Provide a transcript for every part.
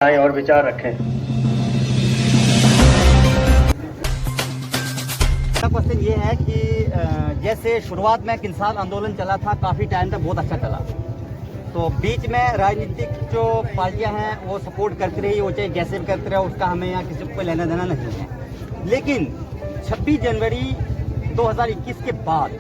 आए और विचार रखें। क्वेश्चन ये है कि जैसे शुरुआत में किसान आंदोलन चला था, काफ़ी टाइम तक बहुत अच्छा चला, तो बीच में राजनीतिक जो पार्टियां हैं वो सपोर्ट करती रही, वो चाहे जैसे भी करते रहे, उसका हमें यहाँ किसी को कोई लेना देना नहीं है। लेकिन 26 जनवरी 2021 के बाद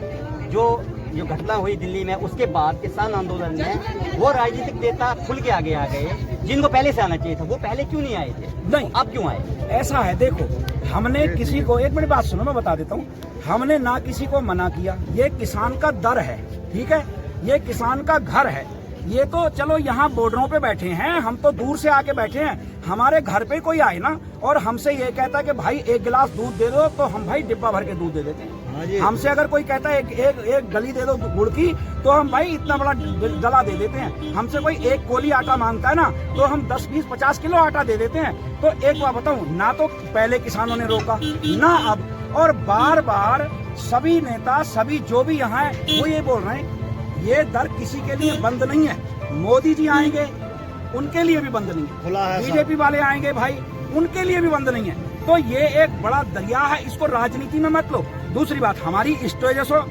जो घटना हुई दिल्ली में, उसके बाद किसान आंदोलन में वो राजनीतिक नेता खुल के आगे आ गए जिनको पहले से आना चाहिए था। वो पहले क्यों नहीं आए थे? नहीं, अब क्यों आए? ऐसा है, देखो, हमने किसी को, एक मिनट बात सुनो, मैं बता देता हूँ। हमने ना किसी को मना किया। ये किसान का दर है, ठीक है, ये किसान का घर है। ये तो चलो यहाँ बॉर्डरों पे बैठे हैं, हम तो दूर से आके बैठे हैं। हमारे घर पे कोई आए ना और हमसे ये कहता है कि भाई एक गिलास दूध दे दो, तो हम भाई डिब्बा भर के दूध दे देते हैं। हमसे अगर कोई कहता है एक गली दे दो गुड़ की, तो हम भाई इतना बड़ा गला दे देते हैं। हमसे कोई एक कोली आटा मांगता है ना, तो हम 10, 20, 50 किलो आटा दे देते हैं। तो एक बात बताऊं, ना तो पहले किसानों ने रोका ना अब, और बार बार सभी नेता, सभी जो भी यहाँ है वो ये बोल रहे हैं ये दर किसी के लिए बंद नहीं है। मोदी जी आएंगे उनके लिए भी बंद नहीं है, बीजेपी वाले आएंगे भाई उनके लिए भी बंद नहीं है। तो ये एक बड़ा दरिया है, इसको राजनीति में मत लो। दूसरी बात, हमारी स्टेजों,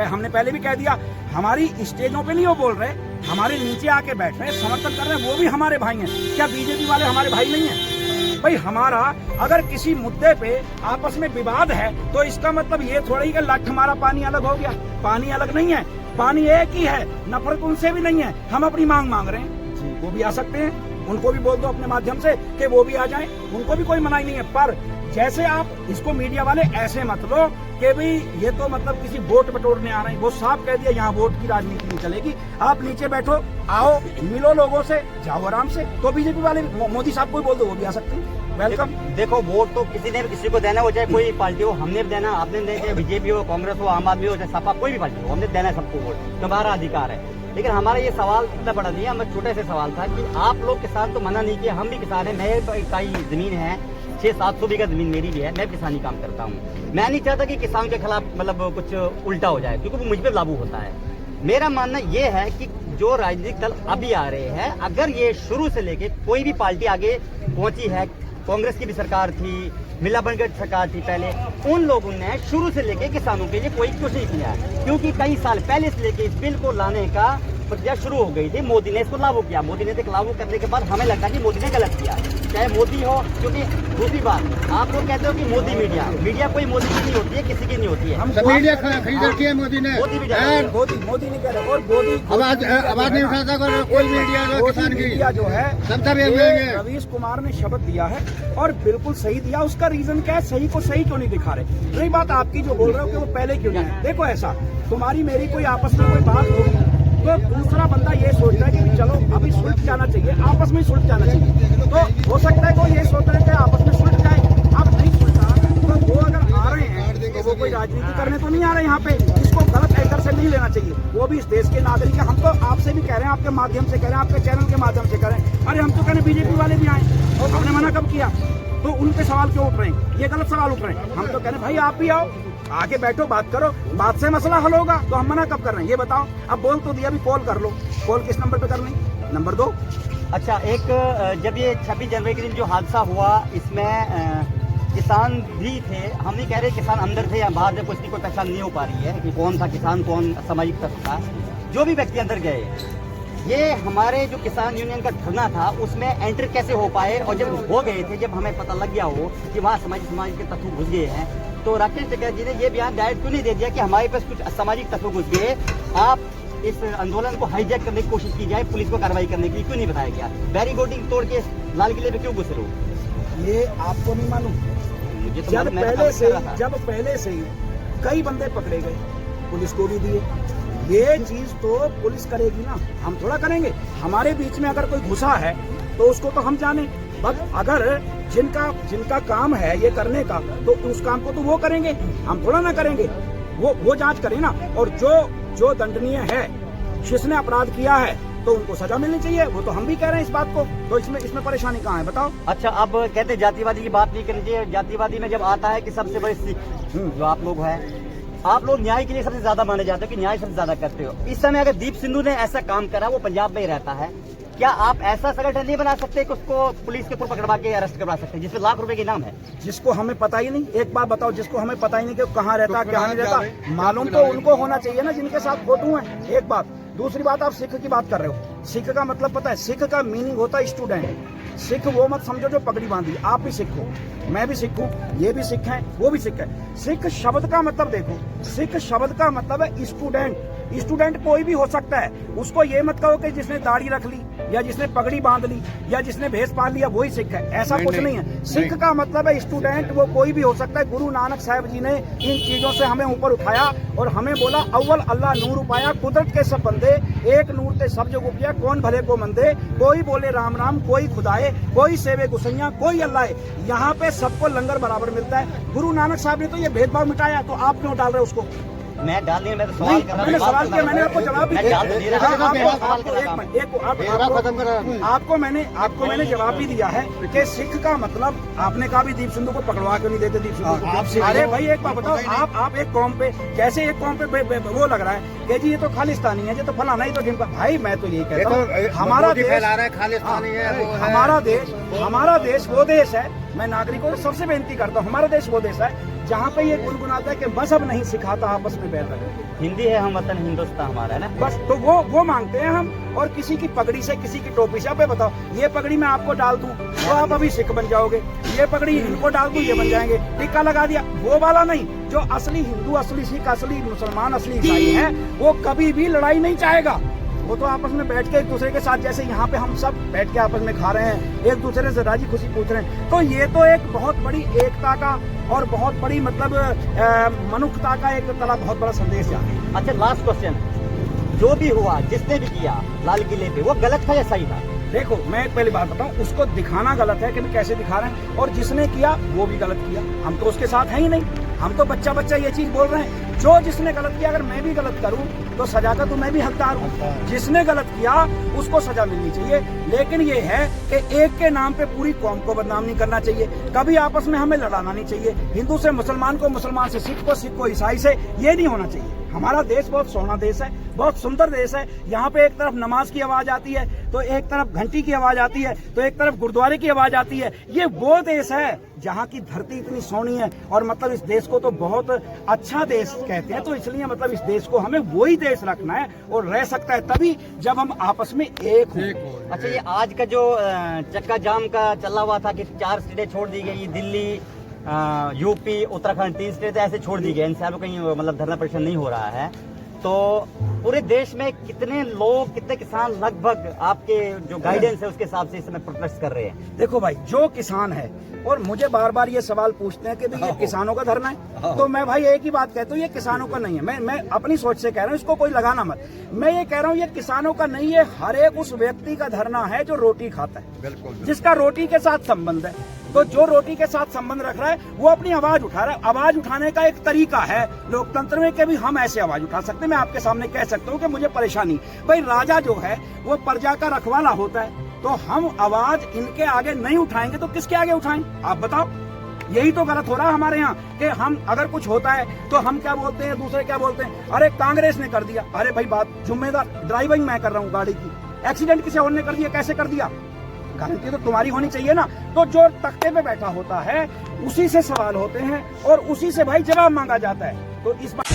हमने पहले भी कह दिया, हमारी स्टेजों पे नहीं वो बोल रहे, हमारे नीचे आके बैठ रहे हैं, समर्थन कर रहे हैं, वो भी हमारे भाई हैं। क्या बीजेपी वाले हमारे भाई नहीं है? भाई हमारा अगर किसी मुद्दे पे आपस में विवाद है तो इसका मतलब ये थोड़ा ही कि लठ हमारा पानी अलग हो गया। पानी अलग नहीं है, पानी एक ही है, नफरत उनसे भी नहीं है। हम अपनी मांग मांग रहे हैं, वो भी आ सकते हैं, उनको भी बोल दो अपने माध्यम से कि वो भी आ जाएं, उनको भी कोई मनाही नहीं है। पर जैसे आप इसको मीडिया वाले ऐसे मत लो कि भाई ये तो मतलब किसी वोट बटोरने आ रहे हैं। वो साफ कह दिया यहाँ वोट की राजनीति नहीं चलेगी। आप नीचे बैठो, आओ, मिलो लोगों से, जाओ आराम से। तो बीजेपी वाले मोदी साहब को बोल दो, वो भी आ सकते हैं। वेलकम। देखो, वोट तो किसी ने भी किसी को देना हो, चाहे कोई पार्टी हो, हमने भी देना, आपने देना, चाहे बीजेपी हो, कांग्रेस हो, आम आदमी हो, चाहे सपा, कोई भी पार्टी हो, हमने देना है सबको वोट, हमारा अधिकार है। लेकिन हमारा ये सवाल इतना बड़ा नहीं है, हमें छोटे से सवाल था कि आप लोग किसान तो मना नहीं किया, हम भी किसान है, मेरे तो इकाई जमीन है, 600-700 बीघा जमीन मेरी भी है, मैं किसानी काम करता हूँ। मैं नहीं चाहता कि किसान के खिलाफ मतलब कुछ उल्टा हो जाए, क्योंकि वो मुझ पर लागू होता है। मेरा मानना ये है कि जो राजनीतिक दल अभी आ रहे हैं, अगर ये शुरू से लेके कोई भी पार्टी आगे पहुंची है, कांग्रेस की भी सरकार थी, मिलाबंद सरकार थी पहले, उन लोगों ने शुरू से लेके किसानों के लिए कोई कुछ नहीं किया, क्योंकि कई साल पहले से लेके इस बिल को लाने का प्रक्रिया शुरू हो गई थी। मोदी ने इसको लागू किया, मोदी ने इसको लागू करने के बाद हमें लगता है कि मोदी ने गलत किया, चाहे मोदी हो। क्योंकि दूसरी बात, आप लोग कहते हो कि मोदी मीडिया कोई मोदी की नहीं होती है, किसी की नहीं होती है। हम मीडिया खरीद रखी है मोदी ने, मोदी नहीं कह रहे, और मोदी आवाज नहीं उठाता कोई मीडिया किसान की जो है सबका। रवीश कुमार ने शब्द दिया है और बिल्कुल सही दिया। उसका रीजन क्या है? सही को सही क्यों नहीं दिखा रहे? रही बात आपकी जो बोल रहे हो कि वो पहले क्यों नहीं है, देखो ऐसा, तुम्हारी मेरी कोई आपस में कोई बात होगी तो दूसरा बंदा ये सोचता है कि चलो अभी सुलझ जाना चाहिए, आपस में सुलझ जाना चाहिए। तो हो सकता है कोई ये सोच रहे थे आपस में सुलझ जाए, अब नहीं सुलझा, तो वो अगर आ रहे हैं तो वो कोई राजनीति करने तो नहीं आ रहे यहाँ पे। इसको गलत एंकर से नहीं लेना चाहिए। वो भी इस देश के नागरिक है। हम तो आपसे भी कह रहे हैं, आपके माध्यम से कह रहे हैं, आपके चैनल के माध्यम से कह रहे हैं, अरे हम तो कह रहे हैं बीजेपी वाले भी आए, और हमने मना कब किया? तो उनके सवाल क्यों उठ रहे हैं? ये गलत सवाल उठ रहे हैं। हम तो कह रहे हैं भाई आप भी आओ, आके बैठो, बात करो, बात से मसला हल होगा। तो हम मना कब कर रहे हैं ये बताओ? अब बोल तो दिया, अभी कॉल कर लो। कॉल किस नंबर पे करनी? नंबर 2। अच्छा, एक जब ये 26 जनवरी के दिन जो हादसा हुआ, इसमें किसान भी थे। हम नहीं कह रहे किसान अंदर थे या बाहर थे, कुछ की कोई पहचान नहीं हो पा रही है कि कौन था किसान, कौन सामाजिक तत्व था। जो भी व्यक्ति अंदर गए, ये हमारे जो किसान यूनियन का धरना था उसमें एंटर कैसे हो पाए, और जब हो गए थे, जब हमें पता लग गया हो कि वहाँ समाज के तत्व घुस गए हैं, तो राकेश टिकैत जी ने ये बयान डायरेक्ट क्यों नहीं दे दिया कि हमारे पास कुछ असामाजिक तत्व घुस गए, आप इस आंदोलन को हाईजैक करने की कोशिश की जाए, पुलिस को कार्रवाई करने के लिए क्यों नहीं बताया गया? बैरिकेडिंग तोड़ के लाल किले पे क्यों घुस रहे हो? ये आपको नहीं मालूम? मुझे तो जब पहले से ही कई बंदे पकड़े गए, पुलिस को भी दिए। ये चीज तो पुलिस करेगी ना, हम थोड़ा करेंगे। हमारे बीच में अगर कोई घुसा है तो उसको तो हम जाने, बट अगर जिनका काम है ये करने का, तो उस काम को तो वो करेंगे, हम थोड़ा ना करेंगे। वो जांच करें ना, और जो दंडनीय है, जिसने अपराध किया है तो उनको सजा मिलनी चाहिए। वो तो हम भी कह रहे हैं इस बात को, तो इसमें परेशानी कहाँ है बताओ? अच्छा, अब कहते हैं जातिवादी की बात नहीं करनी चाहिए। जातिवादी में जब आता है कि सबसे बड़े सिख जो आप लोग हैं, आप लोग न्याय के लिए सबसे ज्यादा माने जाते हो कि न्याय सबसे ज्यादा करते हो। इस समय अगर दीप सिंधु ने ऐसा काम करा, वो पंजाब में ही रहता है, क्या आप ऐसा संगठन नहीं बना सकते कि उसको पुलिस के ऊपर पकड़वा के अरेस्ट करवा सकते हैं जिसमें लाख रुपए की इनाम है? जिसको हमें पता ही नहीं, एक बात बताओ, जिसको हमें पता ही नहीं कि कहाँ रहता क्या नहीं रहता, मालूम तो उनको होना चाहिए ना जिनके साथ फोटो है। एक बात। दूसरी बात, आप सिख की बात कर रहे हो। सिख का मतलब पता है? सिख का मीनिंग होता है स्टूडेंट। सिख वो मत समझो जो पगड़ी बांधी। आप भी सिख हो, मैं भी सिख हूँ, ये भी सिख है, वो भी सिख है। सिख शब्द का मतलब देखो, सिख शब्द का मतलब है स्टूडेंट। स्टूडेंट कोई भी हो सकता है। उसको ये मत कहो कि जिसने दाढ़ी रख ली या जिसने पगड़ी बांध ली या जिसने भेष पाल लिया वही सिख है, ऐसा कुछ नहीं है। सिख का मतलब है स्टूडेंट, वो कोई भी हो सकता है। गुरु नानक साहब जी ने इन चीजों से हमें ऊपर उठाया और हमें बोला, अव्वल अल्लाह नूर उपाया, कुदरत के सब बंदे, एक नूर ते सब जो गुपिया, कौन भले को मंदे, कोई बोले राम राम, कोई खुदाए, कोई सेवे गुसैया, कोई अल्लाह। यहाँ पे सबको लंगर बराबर मिलता है। गुरु नानक साहब ने तो ये भेदभाव मिटाया, तो आप क्यों डाल रहे हो उसको? मैं डाल नहीं, मैं तो सवाल कर रहा हूं। मैंने सवाल किया, मैंने आपको जवाब भी दिया। आपको मैंने जवाब भी दिया है कि सिख का मतलब, आपने कहा भी दीप सिंधु को पकड़वा क्यों नहीं देते दीप सिंधु? अरे भाई एक बात बताओ, आप एक कौम पे कैसे, एक कौम पे वो लग रहा है कि जी ये तो खालिस्तानी है, ये तो फलाना ही तो ढिमका। भाई मैं तो यही कहता हूँ, हमारा देश खालिस्तानी है, हमारा देश वो देश है। मैं नागरिकों से सबसे बेनती करता हूँ, हमारा देश वो देश है जहाँ पे ये गुनगुनाता है कि मजहब नहीं सिखाता आपस में बैठ कर। हिंदी है हम वतन, हिंदुस्तान हमारा है ना, बस। तो वो मांगते हैं हम। और किसी की पगड़ी से, किसी की टोपी से, अब ये बताओ, ये पगड़ी मैं आपको डाल दूं तो आप अभी सिख बन जाओगे, ये पगड़ी इनको डाल दूं ये बन जाएंगे। टिक्का लगा दिया, वो वाला नहीं। जो असली हिंदू, असली सिख, असली मुसलमान, असली ईसाई है, वो कभी भी लड़ाई नहीं चाहेगा। वो तो आपस में बैठ के एक दूसरे के साथ, जैसे यहाँ पे हम सब बैठ के आपस में खा रहे हैं, एक दूसरे से राजी खुशी पूछ रहे हैं। तो ये तो एक बहुत बड़ी एकता का और बहुत बड़ी मतलब मनुष्यता का एक तला बहुत बड़ा संदेश जा रहा है। अच्छा, लास्ट क्वेश्चन, जो भी हुआ, जिसने भी किया लाल किले पे, वो गलत था या सही था? देखो, मैं एक पहली बात बताऊं, उसको दिखाना गलत है कि भी कैसे दिखा रहे हैं, और जिसने किया वो भी गलत किया। हम तो उसके साथ हैं ही नहीं, हम तो बच्चा बच्चा ये चीज बोल रहे हैं। जो जिसने गलत किया, अगर मैं भी गलत करूं तो सजा का तो मैं भी हकदार हूं। जिसने गलत किया उसको सजा मिलनी चाहिए। लेकिन ये है कि एक के नाम पे पूरी कौम को बदनाम नहीं करना चाहिए। कभी आपस में हमें लड़ाना नहीं चाहिए। हिंदू से मुसलमान को, मुसलमान से सिख को, सिख को ईसाई से, ये नहीं होना चाहिए। हमारा देश बहुत सोना देश है, बहुत सुंदर देश है। यहाँ पे एक तरफ नमाज की आवाज आती है तो एक तरफ घंटी की आवाज आती है तो एक तरफ गुरुद्वारे की आवाज आती है। ये वो देश है जहाँ की धरती इतनी सोनी है, और मतलब इस देश को तो बहुत अच्छा देश कहते हैं। तो इसलिए मतलब इस देश को हमें वही देश रखना है, और रह सकता है तभी जब हम आपस में एक हो। अच्छा, ये आज का जो चक्का जाम का चला हुआ था कि 4 स्टेटें छोड़ दी गई, दिल्ली, यूपी, उत्तराखंड, 3 स्टेट ऐसे छोड़ दी गए, इनसे अब कहीं मतलब धरना प्रदर्शन नहीं हो रहा है। तो पूरे देश में कितने लोग, कितने किसान लगभग आपके जो गाइडेंस है उसके हिसाब से इस समय प्रोटेस्ट कर रहे हैं? देखो भाई, जो किसान है, और मुझे बार बार ये सवाल पूछते हैं कि भाई ये किसानों का धरना है, तो मैं भाई एक ही बात कहता हूँ, ये किसानों का नहीं है। मैं अपनी सोच से कह रहा हूँ, इसको कोई लगाना मत। मैं ये कह रहा हूँ, ये किसानों का नहीं है, हर एक उस व्यक्ति का धरना है जो रोटी खाता है, जिसका रोटी के साथ संबंध है। तो जो रोटी के साथ संबंध रख रहा है वो अपनी आवाज उठा रहा है। आवाज उठाने का एक तरीका है लोकतंत्र में कि भी हम ऐसे आवाज उठा सकते हैं। मैं आपके सामने कह सकता हूँ कि मुझे परेशानी, भाई राजा जो है वो प्रजा का रखवाला होता है, तो हम आवाज इनके आगे नहीं उठाएंगे तो किसके आगे उठाएं? आप बताओ। यही तो गलत हो रहा है हमारे यहाँ कि हम अगर कुछ होता है तो हम क्या बोलते हैं, दूसरे क्या बोलते हैं, अरे कांग्रेस ने कर दिया। अरे भाई बात जिम्मेदार ड्राइविंग मैं कर रहा हूँ गाड़ी की, एक्सीडेंट किसी और ने कर दिया, कैसे कर दिया? गारंटी तो तुम्हारी होनी चाहिए ना। तो जो तख्ते पे बैठा होता है उसी से सवाल होते हैं और उसी से भाई जवाब मांगा जाता है। तो इस बात